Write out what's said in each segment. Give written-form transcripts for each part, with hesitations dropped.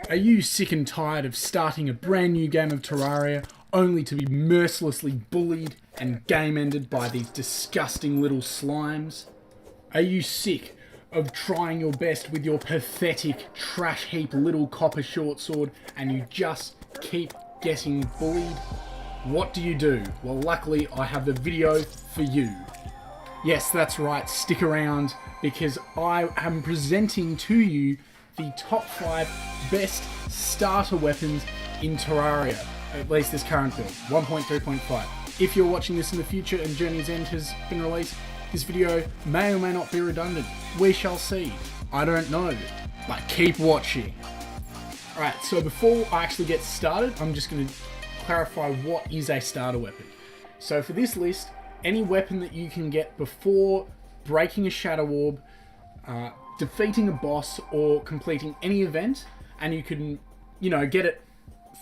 Are you sick and tired of starting a brand new game of Terraria only to be mercilessly bullied and game ended by these disgusting little slimes? Are you sick of trying your best with your pathetic trash heap little copper short sword and you just keep getting bullied? What do? Well, luckily I have the video for you. Yes, that's right, stick around because I am presenting to you the top 5 best starter weapons in Terraria, at least this current build, 1.3.5. If you're watching this in the future and Journey's End has been released, this video may or may not be redundant. We shall see. I don't know, but keep watching. Alright, so before I actually get started, I'm just going to clarify what is a starter weapon. So for this list, any weapon that you can get before breaking a Shadow Orb, defeating a boss, or completing any event, and you can, get it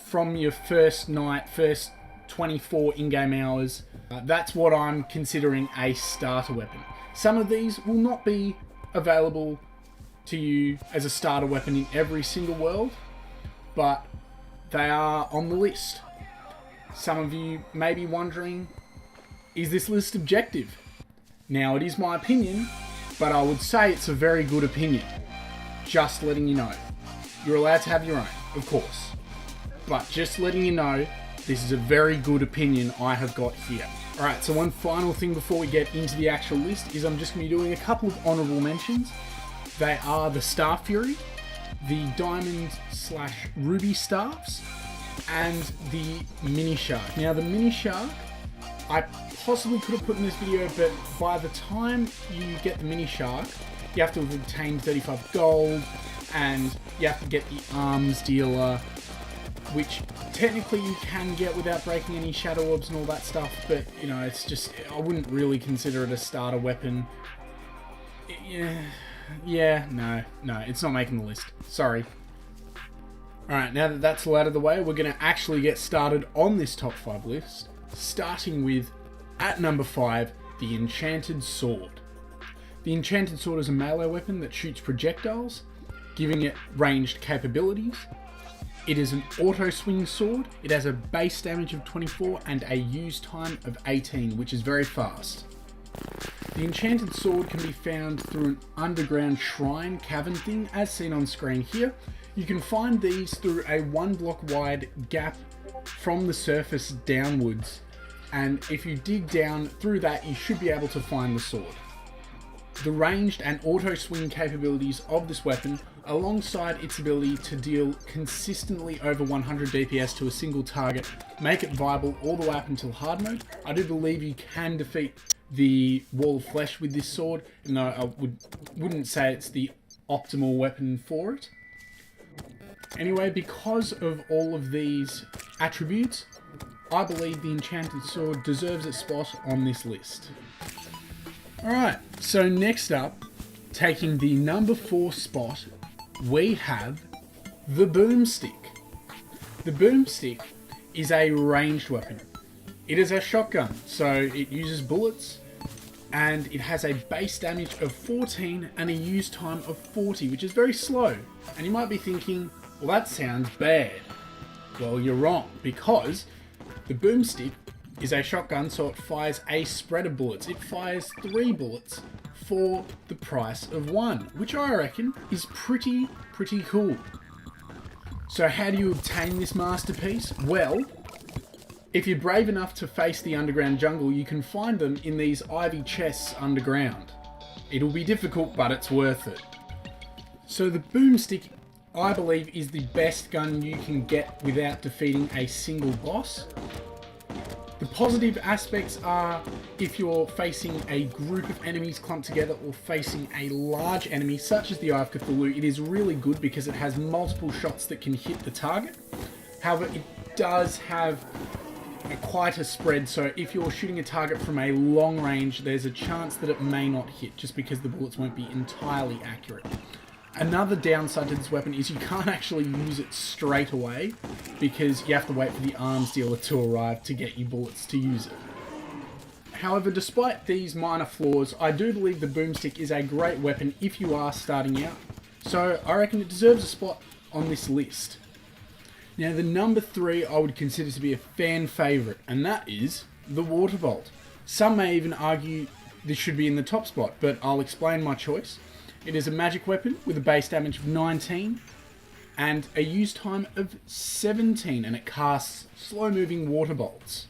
from your first night, first 24 in-game hours. That's what I'm considering a starter weapon. Some of these will not be available to you as a starter weapon in every single world, but they are on the list. Some of you may be wondering, is this list objective? Now, it is my opinion, but I would say it's a very good opinion. Just letting you know. You're allowed to have your own, of course. But just letting you know, this is a very good opinion I have got here. Alright, so one final thing before we get into the actual list is I'm just going to be doing a couple of honourable mentions. They are the Star Fury, the Diamond/Ruby Staffs, and the Mini Shark. Now the Mini Shark, I possibly could have put in this video, but by the time you get the Mini Shark, you have to have obtained 35 gold, and you have to get the arms dealer, which technically you can get without breaking any Shadow Orbs and all that stuff, but, it's just, I wouldn't really consider it a starter weapon. No, it's not making the list. Sorry. Alright, now that that's all out of the way, we're going to actually get started on this top 5 list, starting with, at number 5, the Enchanted Sword. The Enchanted Sword is a melee weapon that shoots projectiles, giving it ranged capabilities. It is an auto swing sword. It has a base damage of 24 and a use time of 18, which is very fast. The Enchanted Sword can be found through an underground shrine cavern thing, as seen on screen here. You can find these through a 1 block wide gap from the surface downwards, and if you dig down through that, you should be able to find the sword. The ranged and auto swing capabilities of this weapon, alongside its ability to deal consistently over 100 DPS to a single target, make it viable all the way up until hard mode. I do believe you can defeat the Wall of Flesh with this sword, even though I wouldn't say it's the optimal weapon for it. Anyway, because of all of these attributes, I believe the Enchanted Sword deserves its spot on this list. Alright, so next up, taking the number 4 spot, we have the Boomstick. The Boomstick is a ranged weapon. It is a shotgun, so it uses bullets, and it has a base damage of 14 and a use time of 40, which is very slow. And you might be thinking, well, that sounds bad. Well, you're wrong, because the Boomstick is a shotgun, so it fires a spread of bullets. It fires 3 bullets for the price of 1, which I reckon is pretty cool. So how do you obtain this masterpiece? Well, if you're brave enough to face the underground jungle, you can find them in these ivy chests underground. It'll be difficult, but it's worth it. So the Boomstick, I believe, is the best gun you can get without defeating a single boss. The positive aspects are if you're facing a group of enemies clumped together or facing a large enemy such as the Eye of Cthulhu, it is really good because it has multiple shots that can hit the target. However, it does have quite a spread, so if you're shooting a target from a long range, there's a chance that it may not hit just because the bullets won't be entirely accurate. Another downside to this weapon is you can't actually use it straight away because you have to wait for the arms dealer to arrive to get you bullets to use it. However, despite these minor flaws, I do believe the Boomstick is a great weapon if you are starting out. So I reckon it deserves a spot on this list. Now, the number 3 I would consider to be a fan favourite, and that is the Water Bolt. Some may even argue this should be in the top spot, but I'll explain my choice. It is a magic weapon with a base damage of 19 and a use time of 17, and it casts slow-moving water bolts.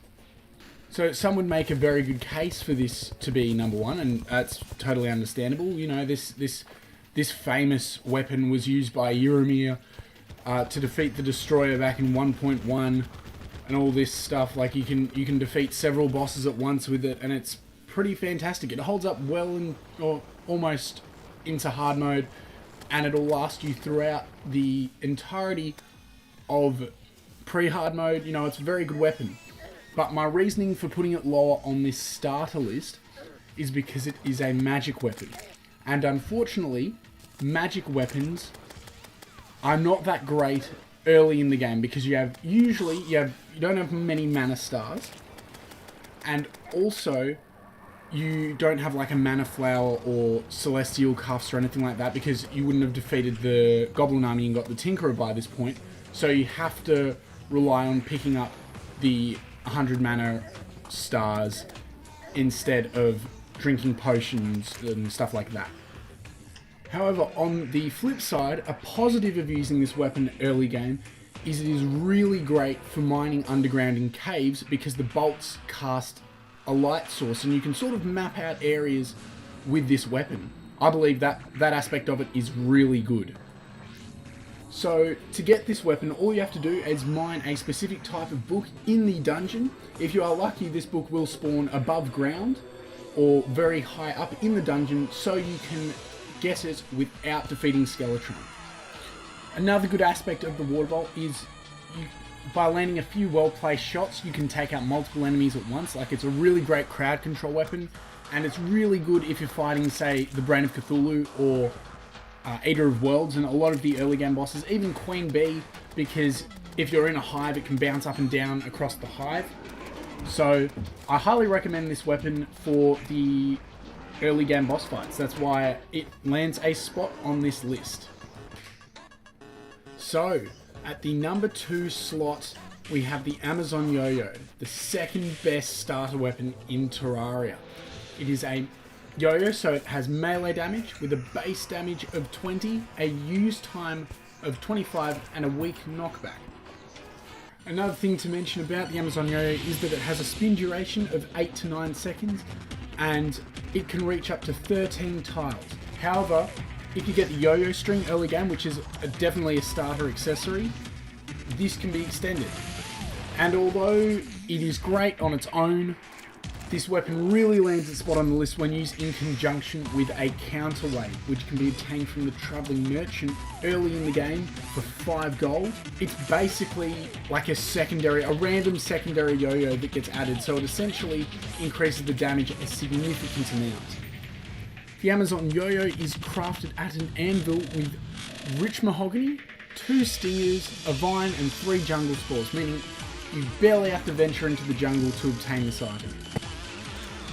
So some would make a very good case for this to be number 1, and that's totally understandable. You know, this famous weapon was used by Euromir to defeat the Destroyer back in 1.1, and all this stuff. Like, you can defeat several bosses at once with it, and it's pretty fantastic. It holds up well in, or almost into hard mode, and it'll last you throughout the entirety of pre-hard mode. You know, it's a very good weapon. But my reasoning for putting it lower on this starter list is because it is a magic weapon. And unfortunately, magic weapons are not that great early in the game, because you don't have many mana stars, and also you don't have like a mana flower or celestial cuffs or anything like that, because you wouldn't have defeated the Goblin army and got the Tinkerer by this point. So you have to rely on picking up the 100 mana stars instead of drinking potions and stuff like that. However, on the flip side, a positive of using this weapon early game is it is really great for mining underground in caves, because the bolts cast a light source and you can sort of map out areas with this weapon. I believe that aspect of it is really good. So to get this weapon, all you have to do is mine a specific type of book in the dungeon. If you are lucky, this book will spawn above ground or very high up in the dungeon, so you can get it without defeating Skeletron. Another good aspect of the Water Bolt is by landing a few well-placed shots, you can take out multiple enemies at once. Like, it's a really great crowd control weapon, and it's really good if you're fighting, say, the Brain of Cthulhu or Eater of Worlds and a lot of the early game bosses, even Queen Bee, because if you're in a hive, it can bounce up and down across the hive. So I highly recommend this weapon for the early game boss fights. That's why it lands a spot on this list. So at the number 2 slot, we have the Amazon Yo-Yo, the second best starter weapon in Terraria. It is a yo-yo, so it has melee damage with a base damage of 20, a use time of 25, and a weak knockback. Another thing to mention about the Amazon Yo-Yo is that it has a spin duration of 8 to 9 seconds, and it can reach up to 13 tiles. However, if you get the yo-yo string early game, which is definitely a starter accessory, this can be extended. And although it is great on its own, this weapon really lands its spot on the list when used in conjunction with a counterweight, which can be obtained from the Travelling Merchant early in the game for 5 gold. It's basically like a random secondary yo-yo that gets added, so it essentially increases the damage a significant amount. The Amazon Yo-Yo is crafted at an anvil with rich mahogany, 2 stingers, a vine, and 3 jungle spores, meaning you barely have to venture into the jungle to obtain this item.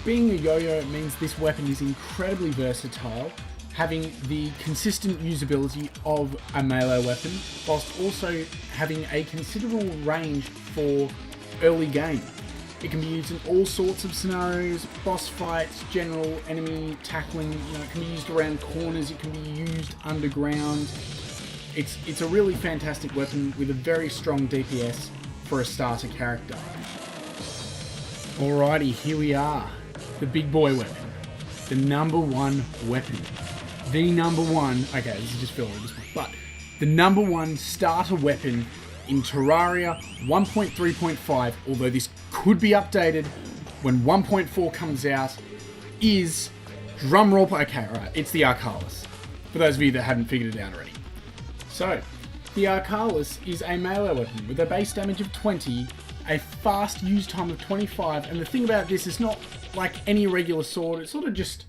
Being a yo-yo means this weapon is incredibly versatile, having the consistent usability of a melee weapon, whilst also having a considerable range for early game. It can be used in all sorts of scenarios, boss fights, general enemy tackling. It can be used around corners, it can be used underground. It's a really fantastic weapon with a very strong DPS for a starter character. Alrighty, here we are. The big boy weapon. The number 1 weapon. The number 1... Okay, this is just filler at this point. But the number 1 starter weapon in Terraria 1.3.5, although this could be updated when 1.4 comes out, is... drumroll... Okay, alright. It's the Arcalis. For those of you that hadn't figured it out already. So, the Arcalis is a melee weapon with a base damage of 20, a fast use time of 25, and the thing about this is not like any regular sword. It sort of just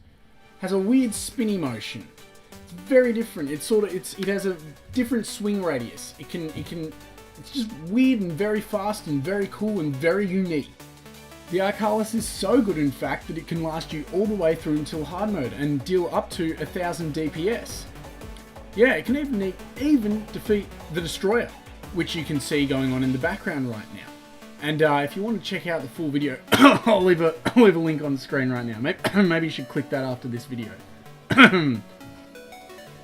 has a weird spinny motion. It's very different. It has a different swing radius. It's just weird and very fast and very cool and very unique. The Arcalis is so good, in fact, that it can last you all the way through until hard mode and deal up to 1000 DPS. Yeah, it can even defeat the Destroyer, which you can see going on in the background right now. And if you want to check out the full video, I'll leave a link on the screen right now. Maybe you should click that after this video.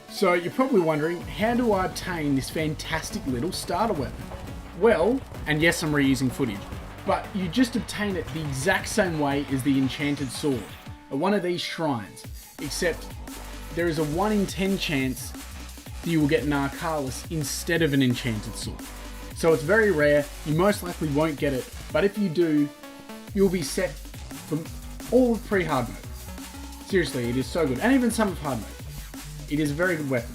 So you're probably wondering, how do I obtain this fantastic little starter weapon? Well, and yes, I'm reusing footage, but you just obtain it the exact same way as the enchanted sword at one of these shrines, except there is a 1 in 10 chance that you will get an Arcalis instead of an enchanted sword. So it's very rare, you most likely won't get it, but if you do, you'll be set for all of pre-hard mode. Seriously, it is so good, and even some of hard mode. It is a very good weapon.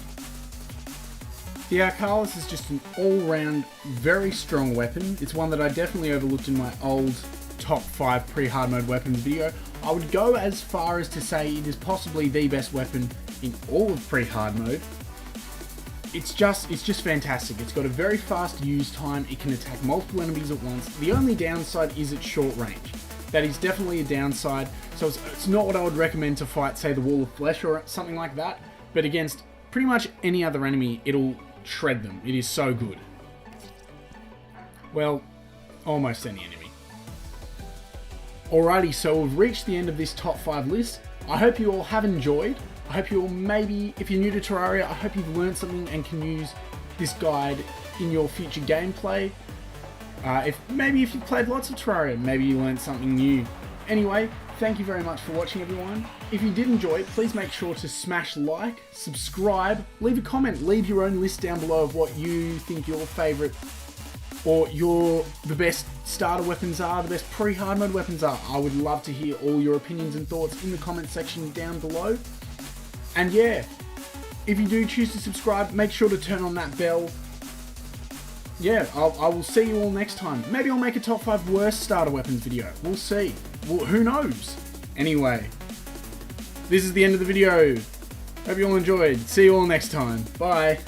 The Arcalis is just an all-round, very strong weapon. It's one that I definitely overlooked in my old top 5 pre-hard mode weapons video. I would go as far as to say it is possibly the best weapon in all of pre-hard mode. It's just fantastic. It's got a very fast use time. It can attack multiple enemies at once. The only downside is its short range. That is definitely a downside. So it's not what I would recommend to fight, say, the Wall of Flesh or something like that. But against pretty much any other enemy, it'll shred them. It is so good. Well, almost any enemy. Alrighty, so we've reached the end of this top 5 list. I hope you all have enjoyed. I hope you all, maybe, if you're new to Terraria, I hope you've learned something and can use this guide in your future gameplay. If you've played lots of Terraria, maybe you learned something new. Anyway, thank you very much for watching, everyone. If you did enjoy it, please make sure to smash like, subscribe, leave a comment, leave your own list down below of what you think your favourite or the best starter weapons are, the best pre-hard mode weapons are. I would love to hear all your opinions and thoughts in the comment section down below. And yeah, if you do choose to subscribe, make sure to turn on that bell. Yeah, I will see you all next time. Maybe I'll make a top 5 worst starter weapons video. We'll see. Well, who knows? Anyway, this is the end of the video. Hope you all enjoyed. See you all next time. Bye.